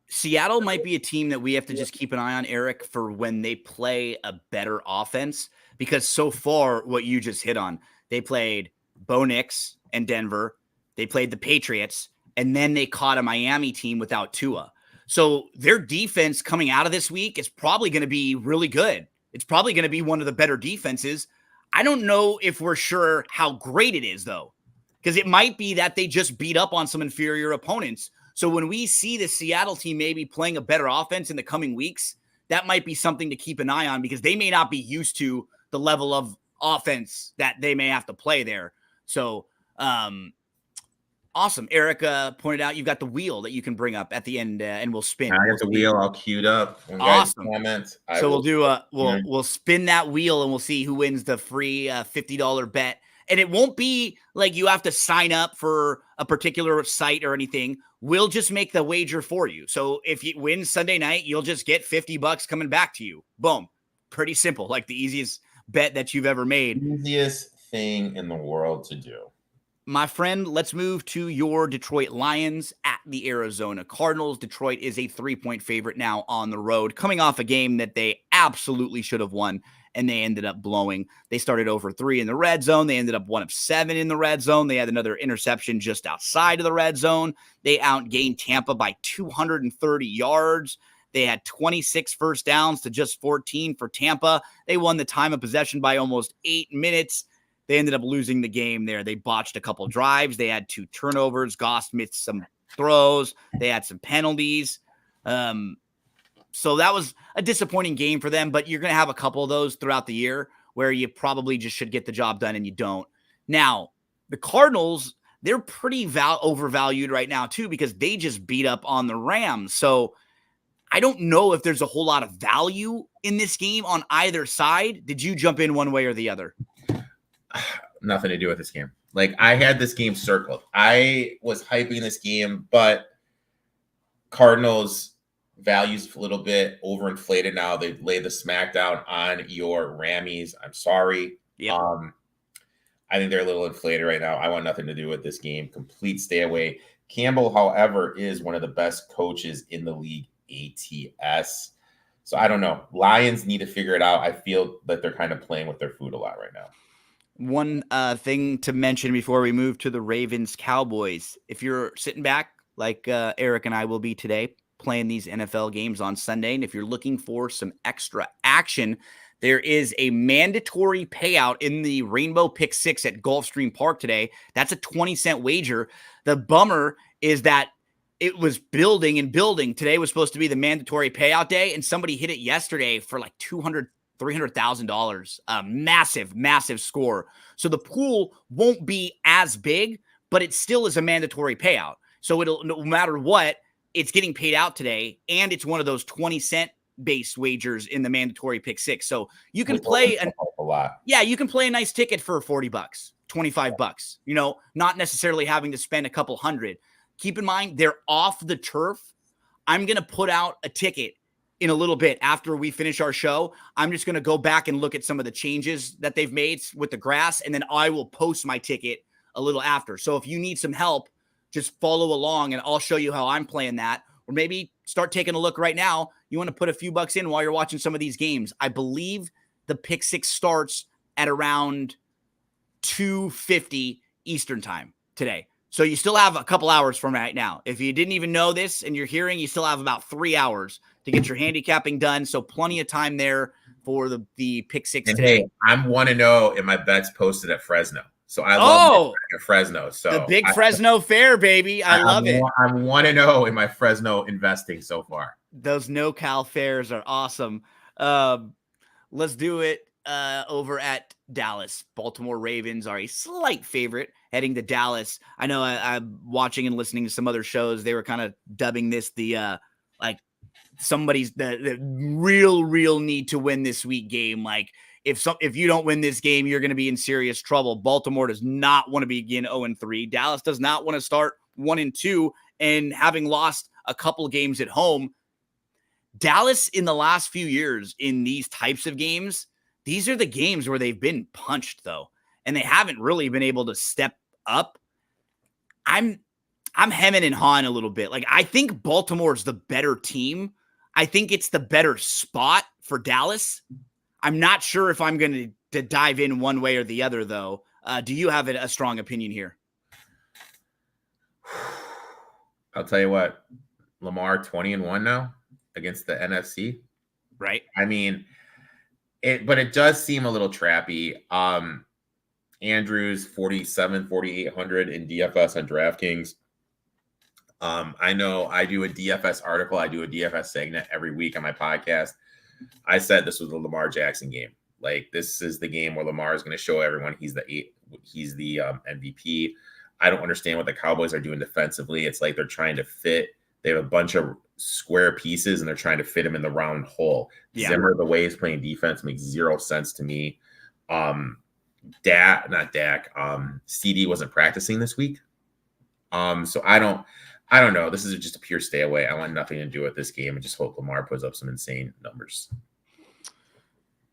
Seattle might be a team that we have to just keep an eye on, Erik, for when they play a better offense. Because so far, what you just hit on, they played Bo Nix and Denver. They played the Patriots, and then they caught a Miami team without Tua. So their defense coming out of this week is probably going to be really good. It's probably going to be one of the better defenses. I don't know if we're sure how great it is, though, because it might be that they just beat up on some inferior opponents. So when we see the Seattle team maybe playing a better offense in the coming weeks, that might be something to keep an eye on, because they may not be used to the level of offense that they may have to play there. So, awesome. Erik pointed out you've got the wheel that you can bring up at the end, and we'll spin. I got the wheel all queued up. Awesome. So we'll spin that wheel, and we'll see who wins the free $50 bet. And it won't be like you have to sign up for a particular site or anything. We'll just make the wager for you. So if you win Sunday night, you'll just get $50 coming back to you. Boom. Pretty simple. Like the easiest bet that you've ever made. Easiest thing in the world to do. My friend, let's move to your Detroit Lions at the Arizona Cardinals. Detroit is a 3-point favorite now on the road, coming off a game that they absolutely should have won, and they ended up blowing. They started over 3 in the red zone. They ended up 1 of 7 in the red zone. They had another interception just outside of the red zone. They outgained Tampa by 230 yards. They had 26 first downs to just 14 for Tampa. They won the time of possession by almost 8 minutes. They ended up losing the game there. They botched a couple drives. They had 2 turnovers. Goss missed some throws. They had some penalties. So that was a disappointing game for them, but you're going to have a couple of those throughout the year where you probably just should get the job done and you don't. Now, the Cardinals, they're pretty overvalued right now too because they just beat up on the Rams. So I don't know if there's a whole lot of value in this game on either side. Did you jump in one way or the other? Nothing to do with this game. Like, I had this game circled. I was hyping this game, but Cardinals values a little bit overinflated now. They lay the smackdown on your Rammies. I'm sorry. Yeah. I think they're a little inflated right now. I want nothing to do with this game. Complete stay away. Campbell, however, is one of the best coaches in the league, ATS. So I don't know. Lions need to figure it out. I feel that they're kind of playing with their food a lot right now. One thing to mention before we move to the Ravens Cowboys, if you're sitting back like Erik and I will be today playing these NFL games on Sunday, and if you're looking for some extra action, there is a mandatory payout in the Rainbow Pick 6 at Gulfstream Park today. That's a 20-cent wager. The bummer is that it was building and building. Today was supposed to be the mandatory payout day, and somebody hit it yesterday for like $300,000. Massive score. So the pool won't be as big, but it still is a mandatory payout. So it'll, no matter what, it's getting paid out today, and it's one of those 20-cent base wagers in the mandatory pick 6. So you can play a lot. Yeah, you can play a nice ticket for $40, $25, not necessarily having to spend a couple hundred. Keep in mind, they're off the turf. I'm going to put out a ticket in a little bit after we finish our show. I'm just going to go back and look at some of the changes that they've made with the grass, and then I will post my ticket a little after. So if you need some help, just follow along and I'll show you how I'm playing that. Or maybe start taking a look right now. You want to put a few bucks in while you're watching some of these games. I believe the pick 6 starts at around 2:50 Eastern time today. So you still have a couple hours from right now. If you didn't even know this and you're hearing, you still have about 3 hours to get your handicapping done. So plenty of time there for the pick 6 and today. Hey, I'm 1-0 in my bets posted at Fresno. So I love Fresno. So the big Fresno fair, baby. I love it. I'm 1-0 in my Fresno investing so far. Those no-cal fairs are awesome. Let's do it over at Dallas. Baltimore Ravens are a slight favorite heading to Dallas. I know I'm watching and listening to some other shows. They were kind of dubbing this the somebody's the real need to win this week game. Like if you don't win this game, you're going to be in serious trouble. Baltimore does not want to begin 0-3. Dallas does not want to start 1-2 and having lost a couple games at home. Dallas in the last few years in these types of games, these are the games where they've been punched though, and they haven't really been able to step up. I'm hemming and hawing a little bit. Like, I think Baltimore's the better team. I think it's the better spot for Dallas. I'm not sure if I'm going to dive in one way or the other, though. Do you have a strong opinion here? I'll tell you what, Lamar 20-1 now against the NFC. Right. I mean, but it does seem a little trappy. Andrews 4,800 in DFS on DraftKings. I know I do a DFS article. I do a DFS segment every week on my podcast. I said this was the Lamar Jackson game. Like, this is the game where Lamar is going to show everyone he's the MVP. I don't understand what the Cowboys are doing defensively. It's like they're trying to fit. They have a bunch of square pieces and they're trying to fit them in the round hole. Yeah. Zimmer, the way he's playing defense, makes zero sense to me. Not Dak. CD wasn't practicing this week. So I don't know. This is just a pure stay away. I want nothing to do with this game and just hope Lamar puts up some insane numbers.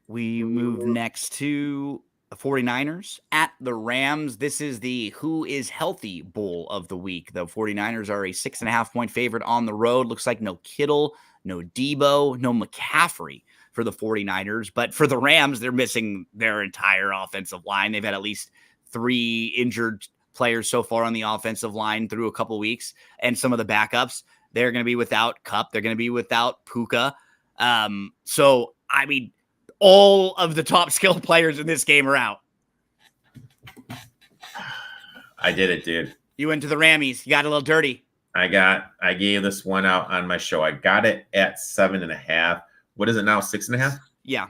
We move next to the 49ers at the Rams. This is the Who is Healthy Bowl of the week. The 49ers are a 6.5-point favorite on the road. Looks like no Kittle, no Debo, no McCaffrey for the 49ers. But for the Rams, they're missing their entire offensive line. They've had at least 3 injured players so far on the offensive line through a couple weeks. And some of the backups, they're going to be without Kupp. They're going to be without Puka. So, I mean, all of the top skilled players in this game are out. I did it, dude. You went to the Rammies. You got a little dirty. I gave this one out on my show. I got it at 7.5. What is it now? 6.5? Yeah.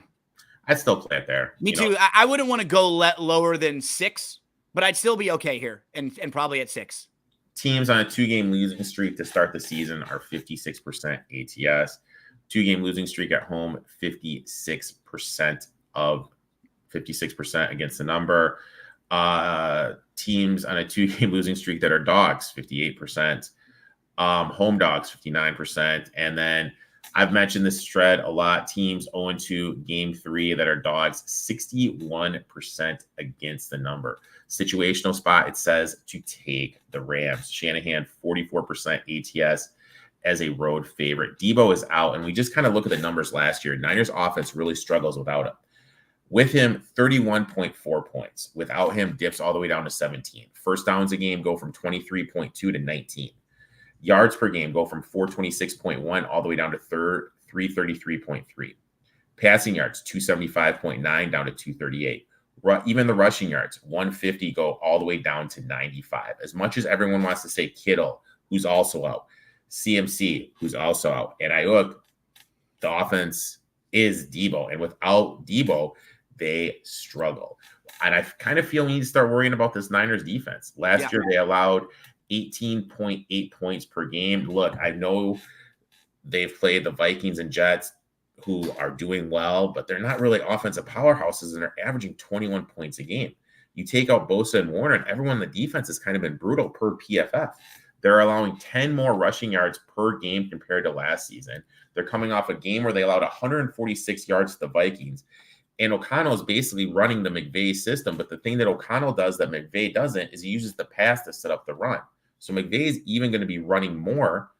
I'd still play it there. Me too. I wouldn't want to go lower than 6, but I'd still be okay here and probably at 6. Teams on a 2-game losing streak to start the season are 56% ATS. 2-game losing streak at home, 56% against the number. Teams on a 2-game losing streak that are dogs, 58%. Home dogs, 59%. And then I've mentioned this thread a lot. Teams 0-2 game 3 that are dogs, 61% against the number. Situational spot, it says to take the Rams. Shanahan, 44% ATS as a road favorite. Debo is out, and we just kind of look at the numbers last year. Niners offense really struggles without him. With him, 31.4 points. Without him, dips all the way down to 17. First downs a game go from 23.2 to 19. Yards per game go from 426.1 all the way down to 333.3. Passing yards, 275.9 down to 238. Even the rushing yards, 150 go all the way down to 95. As much as everyone wants to say Kittle, who's also out, CMC, who's also out, and Ayuk, the offense is Debo. And without Debo, they struggle. And I kind of feel we need to start worrying about this Niners defense. Last year, they allowed 18.8 points per game. Look, I know they've played the Vikings and Jets, who are doing well, but they're not really offensive powerhouses, and they're averaging 21 points a game. You take out Bosa and Warner, and everyone in the defense has kind of been brutal per PFF. They're allowing 10 more rushing yards per game compared to last season. They're coming off a game where they allowed 146 yards to the Vikings. And O'Connell is basically running the McVay system. But the thing that O'Connell does that McVay doesn't is he uses the pass to set up the run. So McVay is even going to be running more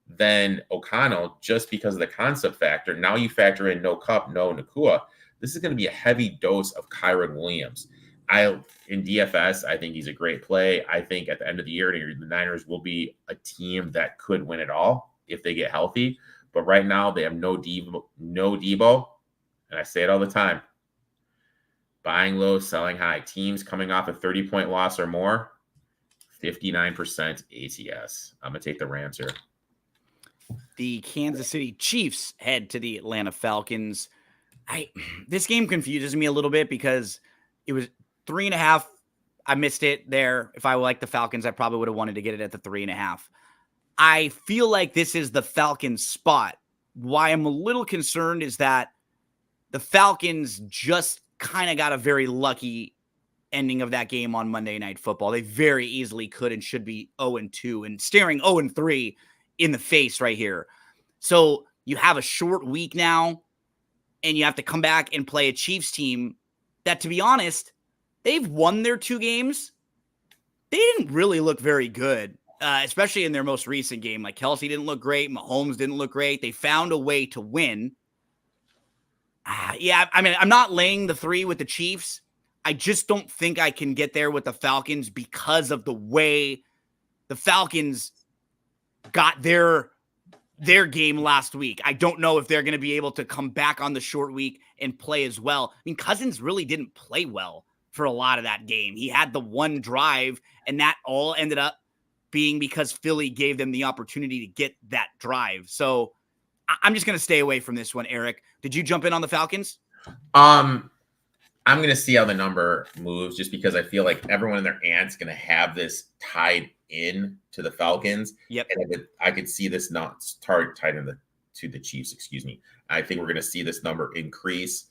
than O'Connell just because of the concept factor. Now you factor in no Kupp, no Nakua. This is going to be a heavy dose of Kyron Williams. In DFS, I think he's a great play. I think at the end of the year, the Niners will be a team that could win it all if they get healthy. But right now, they have no Debo, and I say it all the time. Buying low, selling high. Teams coming off a 30-point loss or more, 59% ATS. I'm going to take the Rams here. The Kansas City Chiefs head to the Atlanta Falcons. This game confuses me a little bit because it was 3.5. I missed it there. If I liked the Falcons, I probably would have wanted to get it at the 3.5. I feel like this is the Falcons spot. Why I'm a little concerned is that the Falcons just kind of got a very lucky ending of that game on Monday Night Football. They very easily could and should be 0-2 and staring 0-3 in the face right here. So you have a short week now, and you have to come back and play a Chiefs team that, to be honest, they've won their 2 games. They didn't really look very good, especially in their most recent game. Like Kelsey didn't look great. Mahomes didn't look great. They found a way to win. I mean, I'm not laying the 3 with the Chiefs. I just don't think I can get there with the Falcons because of the way the Falcons got their game last week. I don't know if they're going to be able to come back on the short week and play as well. I mean, Cousins really didn't play well for a lot of that game. He had the one drive, and that all ended up being because Philly gave them the opportunity to get that drive. So I'm just going to stay away from this one, Erik. Did you jump in on the Falcons? I'm going to see how the number moves just because I feel like everyone and their aunt's going to have this tied in to the Falcons. Yep. And I could see this not tied in to the Chiefs, excuse me. I think we're going to see this number increase.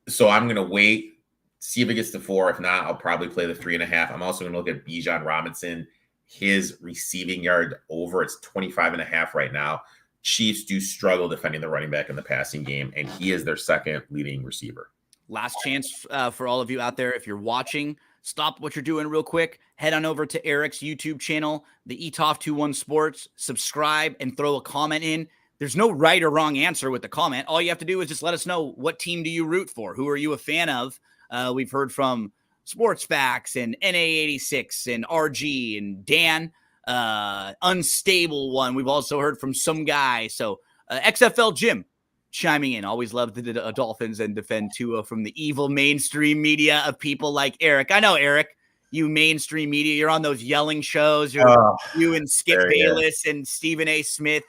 So I'm going to wait See if it gets to 4. If not, I'll probably play the 3.5. I'm also going to look at Bijan Robinson. His receiving yard over, it's 25.5 right now. Chiefs do struggle defending the running back in the passing game, and he is their second leading receiver. Last chance for all of you out there. If you're watching, stop what you're doing real quick. Head on over to Erik's YouTube channel, the ETOF21 Sports. Subscribe and throw a comment in. There's no right or wrong answer with the comment. All you have to do is just let us know, what team do you root for? Who are you a fan of? We've heard from Sports Facts and NA86 and RG and Dan, Unstable One. We've also heard from some guy. So XFL Jim chiming in. Always love the Dolphins and defend Tua from the evil mainstream media of people like Erik. I know, Erik, you mainstream media. You're on those yelling shows. You and Skip Bayless and Stephen A. Smith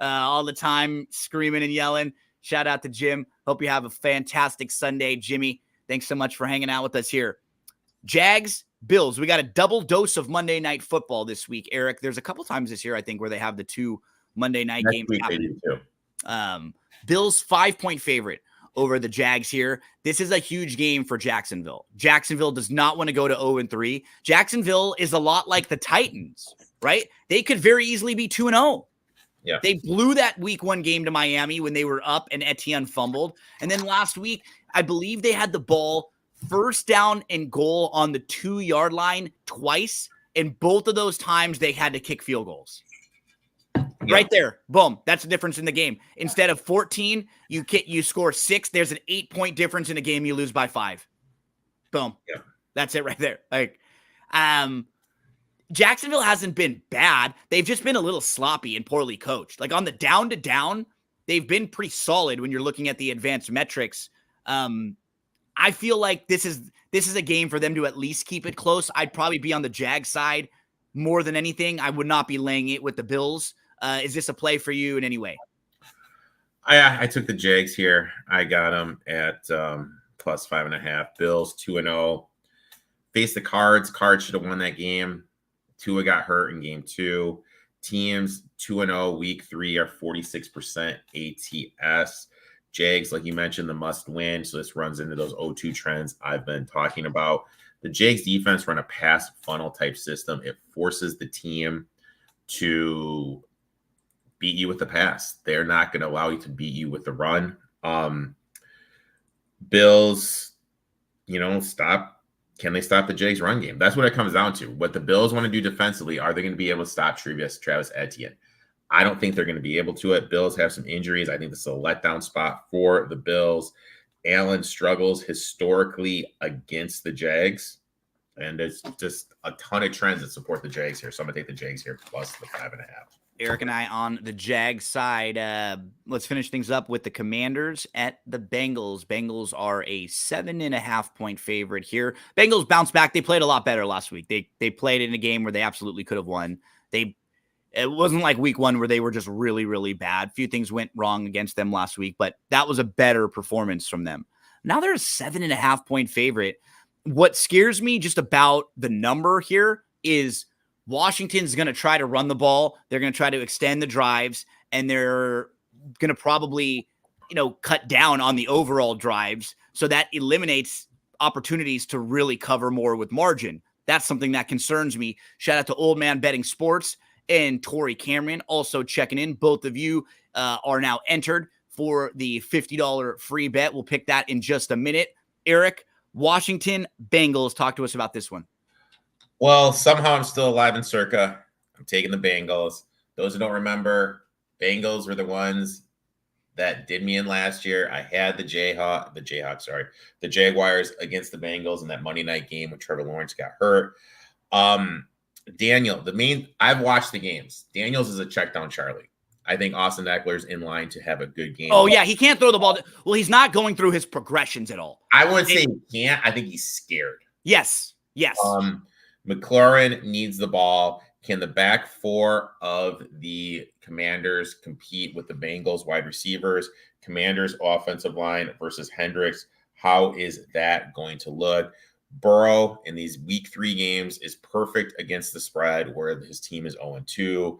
all the time screaming and yelling. Shout out to Jim. Hope you have a fantastic Sunday, Jimmy. Thanks so much for hanging out with us here. Jags, Bills. We got a double dose of Monday Night Football this week, Erik. There's a couple times this year, I think, where they have the 2 Monday night games happening. Bills 5-point favorite over the Jags here. This is a huge game for Jacksonville. Jacksonville does not want to go to 0-3. Jacksonville is a lot like the Titans, right? They could very easily be 2-0. Yeah. They blew that week 1 game to Miami when they were up and Etienne fumbled. And then last week, I believe they had the ball first down and goal on the 2-yard line twice. And both of those times they had to kick field goals. Yeah. Right there. Boom. That's the difference in the game. Instead of 14, you score 6. There's an 8-point difference in a game. You lose by 5. Boom. Yeah. That's it right there. Jacksonville hasn't been bad. They've just been a little sloppy and poorly coached. Like on the down to down, they've been pretty solid when you're looking at the advanced metrics. I feel like this is a game for them to at least keep it close. I'd probably be on the Jag side more than anything. I would not be laying it with the Bills. Is this a play for you in any way? I took the Jags here. I got them at plus 5.5. Bills 2-0. Face the Cards. Cards should have won that game. Tua got hurt in game 2. Teams 2-0 week 3 are 46% ATS. Jags, like you mentioned, the must win. So this runs into those 0-2 trends I've been talking about. The Jags defense run a pass funnel type system. It forces the team to beat you with the pass. They're not going to allow you to beat you with the run. Bills, can they stop the Jags run game? That's what it comes down to. What the Bills want to do defensively, are they going to be able to stop Travis Etienne? I don't think they're going to be able to. Bills have some injuries. I think this is a letdown spot for the Bills. Allen struggles historically against the Jags. And there's just a ton of trends that support the Jags here. So I'm going to take the Jags here plus the 5.5. Erik and I on the Jag side. Let's finish things up with the Commanders at the Bengals. Bengals are a 7.5-point favorite here. Bengals bounced back. They played a lot better last week. They played in a game where they absolutely could have won. It wasn't like week 1 where they were just really, really bad. Few things went wrong against them last week, but that was a better performance from them. Now they're a 7.5-point favorite. What scares me just about the number here is Washington's going to try to run the ball. They're going to try to extend the drives, and they're going to probably, cut down on the overall drives. So that eliminates opportunities to really cover more with margin. That's something that concerns me. Shout out to Old Man Betting Sports and Tori Cameron also checking in. Both of you are now entered for the $50 free bet. We'll pick that in just a minute. Erik, Washington Bengals, talk to us about this one. Well, somehow I'm still alive in Circa. I'm taking the Bengals. Those who don't remember, Bengals were the ones that did me in last year. I had the Jaguars against the Bengals in that Monday night game when Trevor Lawrence got hurt. Daniel, I've watched the games. Daniels is a check down Charlie. I think Austin Eckler's in line to have a good game. Oh, yeah. He can't throw the ball. Well, he's not going through his progressions at all. I wouldn't say he can't. I think he's scared. Yes. McLaurin needs the ball. Can the back 4 of the Commanders compete with the Bengals wide receivers? Commanders offensive line versus Hendricks. How is that going to look? Burrow in these week 3 games is perfect against the spread where his team is 0-2.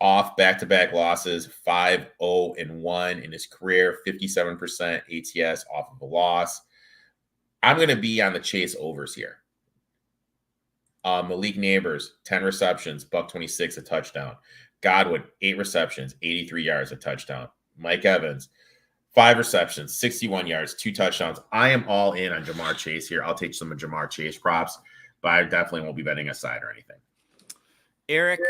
Off back-to-back losses, 5-0-1 in his career, 57% ATS off of a loss. I'm going to be on the Chase overs here. Malik Neighbors, 10 receptions, $126, a touchdown. Godwin, 8 receptions, 83 yards, a touchdown. Mike Evans, 5 receptions, 61 yards, 2 touchdowns. I am all in on Jamar Chase here. I'll take some of Jamar Chase props, but I definitely won't be betting a side or anything. Eric,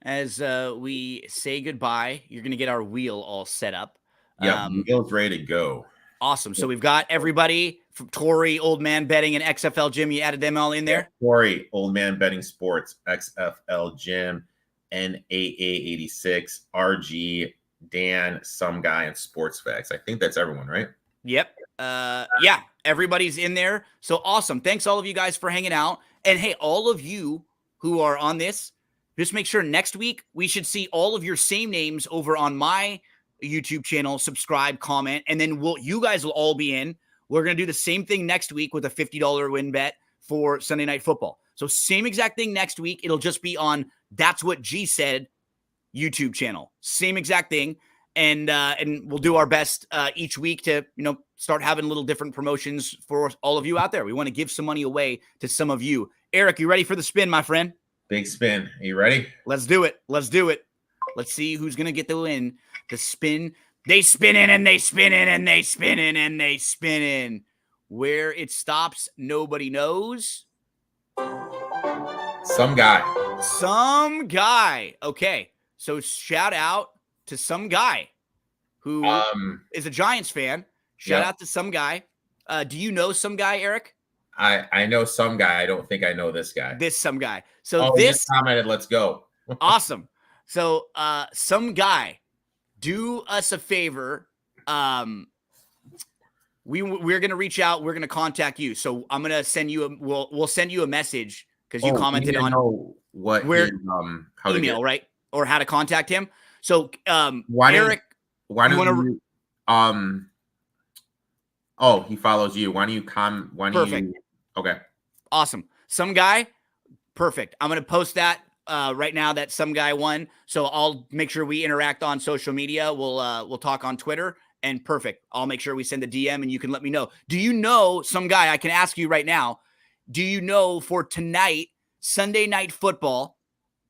as we say goodbye, you're going to get our wheel all set up. Yeah, wheel's ready to go. Awesome. So we've got everybody from Tori, Old Man Betting, and XFL Jim. You added them all in there? Tori, Old Man Betting Sports, XFL Jim, NAA86, RG, Dan, Some Guy, and Sports Facts. I think that's everyone, right? Yep. Yeah, everybody's in there. So awesome. Thanks all of you guys for hanging out. And hey, all of you who are on this, just make sure next week we should see all of your same names over on my YouTube channel. Subscribe, comment, and then you guys will all be in. We're going to do the same thing next week with a $50 win bet for Sunday Night Football. So same exact thing next week. It'll just be on That's What G Said YouTube channel. Same exact thing. And we'll do our best each week to, start having little different promotions for all of you out there. We want to give some money away to some of you. Eric, you ready for the spin, my friend? Big spin. Are you ready? Let's do it. Let's see who's going to get the win. The spin. They spin in and they spin in and they spin in and they spin in. Where it stops, nobody knows. Some guy. Okay. So shout out to some guy who is a Giants fan. Shout out to some guy. Do you know some guy, Eric? I know some guy. I don't think I know this guy. Some guy. So this commented, let's go. Awesome. So some guy, do us a favor. We're gonna reach out. We're gonna contact you. So I'm gonna send you we'll send you a message because you commented on what where how email, right? Or how to contact him. So Eric, he follows you. Why don't you Perfect. Okay. Awesome. Some guy. Perfect. I'm gonna post that right now that some guy won. So I'll make sure we interact on social media. We'll talk on Twitter, and perfect. I'll make sure we send a DM and you can let me know. Do you know some guy? I can ask you right now. Do you know for tonight, Sunday Night Football,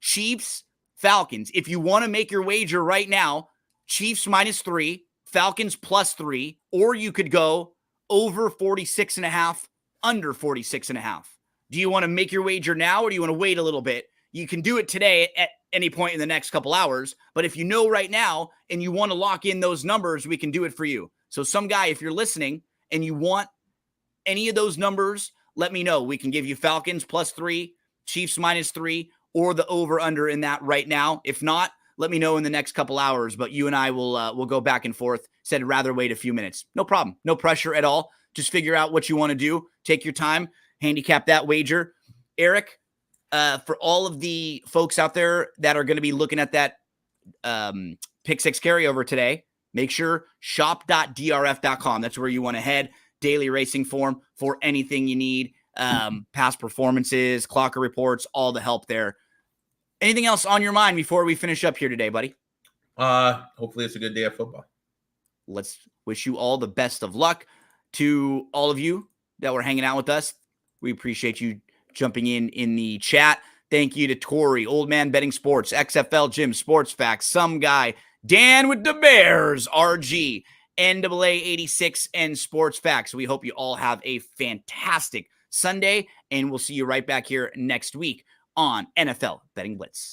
Chiefs, Falcons? If you want to make your wager right now, Chiefs -3, Falcons +3, or you could go over 46.5, under 46.5. Do you want to make your wager now, or do you want to wait a little bit? You can do it today at any point in the next couple hours. But if you know right now and you want to lock in those numbers, we can do it for you. So some guy, if you're listening and you want any of those numbers, let me know. We can give you Falcons +3, Chiefs -3, or the over under in that right now. If not, let me know in the next couple hours. But you and I will go back and forth. Said I'd rather wait a few minutes. No problem. No pressure at all. Just figure out what you want to do. Take your time. Handicap that wager. Eric, for all of the folks out there that are going to be looking at that Pick 6 carryover today, make sure shop.drf.com. That's where you want to head. Daily racing form for anything you need. Past performances, clocker reports, all the help there. Anything else on your mind before we finish up here today, buddy? Hopefully it's a good day of football. Let's wish you all the best of luck. To all of you that were hanging out with us, we appreciate you jumping in the chat. Thank you to Tori, Old Man Betting Sports, XFL Jim, Sports Facts, Some Guy, Dan with the Bears, RG, NAA86, and Sports Facts. We hope you all have a fantastic Sunday, and we'll see you right back here next week on NFL Betting Blitz.